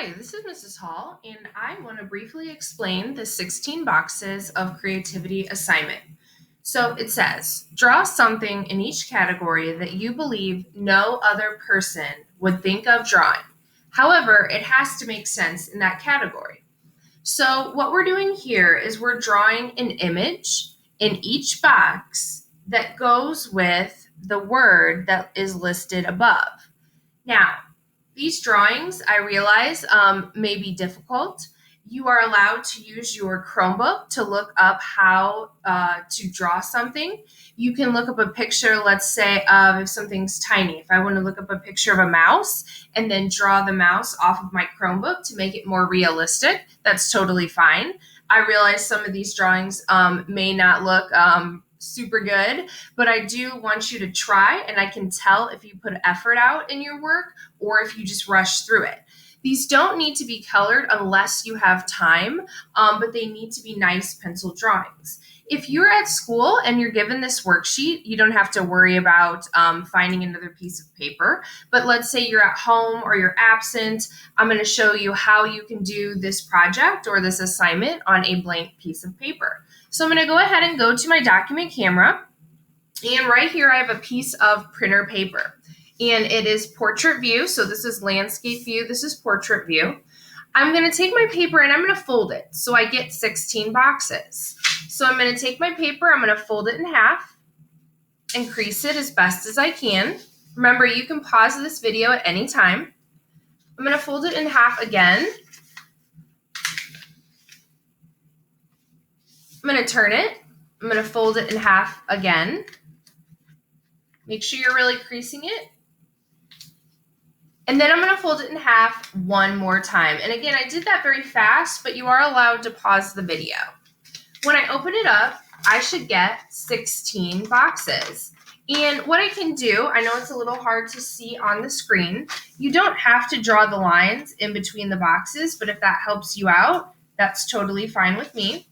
Hi, this is Mrs. Hall, and I want to briefly explain the 16 boxes of creativity assignment. So it says, draw something in each category that you believe no other person would think of drawing. However, it has to make sense in that category. So what we're doing here is we're drawing an image in each box that goes with the word that is listed above. Now, these drawings, I realize, may be difficult. You are allowed to use your Chromebook to look up how to draw something. You can look up a picture, let's say, of if something's tiny. If I want to look up a picture of a mouse and then draw the mouse off of my Chromebook to make it more realistic, that's totally fine. I realize some of these drawings may not look super good, but I do want you to try, and I can tell if you put effort out in your work or if you just rush through it. These don't need to be colored unless you have time, but they need to be nice pencil drawings. If you're at school and you're given this worksheet, you don't have to worry about finding another piece of paper. But let's say you're at home or you're absent, I'm going to show you how you can do this project or this assignment on a blank piece of paper. So I'm going to go ahead and go to my document camera, and right here I have a piece of printer paper, and it is portrait view. So this is landscape view, this is portrait view. I'm going to take my paper and I'm going to fold it so I get 16 boxes. So I'm going to take my paper, I'm going to fold it in half and crease it as best as I can. Remember, you can pause this video at any time. I'm going to fold it in half again. I'm going to turn it. I'm going to fold it in half again. Make sure you're really creasing it. And then I'm going to fold it in half one more time. And again, I did that very fast, but you are allowed to pause the video. When I open it up, I should get 16 boxes. And what I can do, I know it's a little hard to see on the screen. You don't have to draw the lines in between the boxes, but if that helps you out, that's totally fine with me.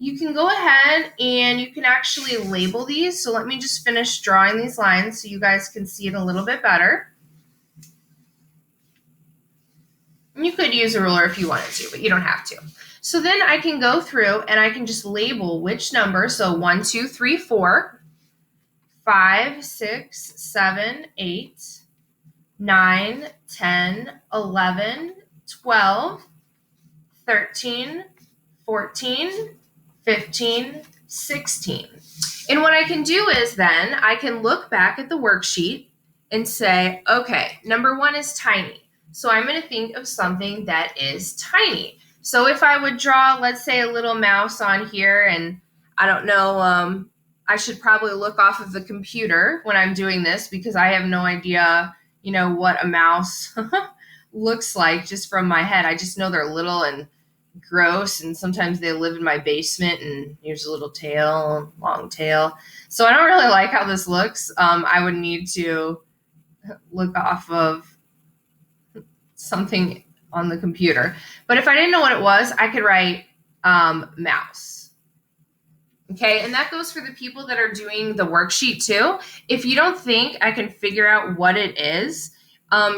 You can go ahead and you can actually label these. So let me just finish drawing these lines so you guys can see it a little bit better. And you could use a ruler if you wanted to, but you don't have to. So then I can go through and I can just label which number. So 1, 2, 3, 4, 5, 6, 7, 8, 9, 10, 11, 12, 13, 14, 15, 16. And what I can do is then I can look back at the worksheet and say, okay, number 1 is tiny. So I'm going to think of something that is tiny. So if I would draw, let's say, a little mouse on here, and I don't know, I should probably look off of the computer when I'm doing this because I have no idea, what a mouse looks like just from my head. I just know they're little and gross, and sometimes they live in my basement, and here's a little tail, long tail. So I don't really like how this looks. I would need to look off of something on the computer. But if I didn't know what it was, I could write mouse. Okay, and that goes for the people that are doing the worksheet too. If you don't think I can figure out what it is,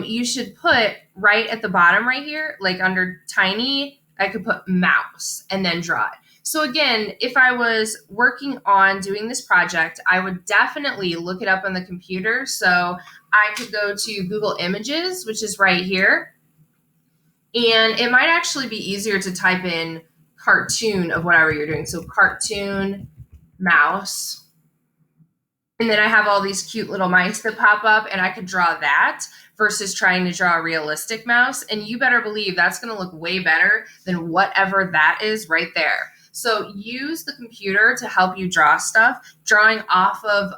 you should put right at the bottom right here, like under tiny, I could put mouse and then draw it. So again, if I was working on doing this project, I would definitely look it up on the computer. So I could go to Google Images, which is right here. And it might actually be easier to type in cartoon of whatever you're doing. So cartoon mouse. And then I have all these cute little mice that pop up, and I could draw that versus trying to draw a realistic mouse. And you better believe that's going to look way better than whatever that is right there. So use the computer to help you draw stuff. Drawing off of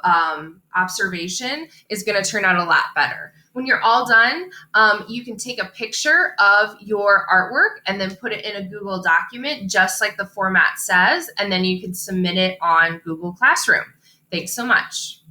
observation is going to turn out a lot better. When you're all done, you can take a picture of your artwork and then put it in a Google document, just like the format says, and then you can submit it on Google Classroom. Thanks so much.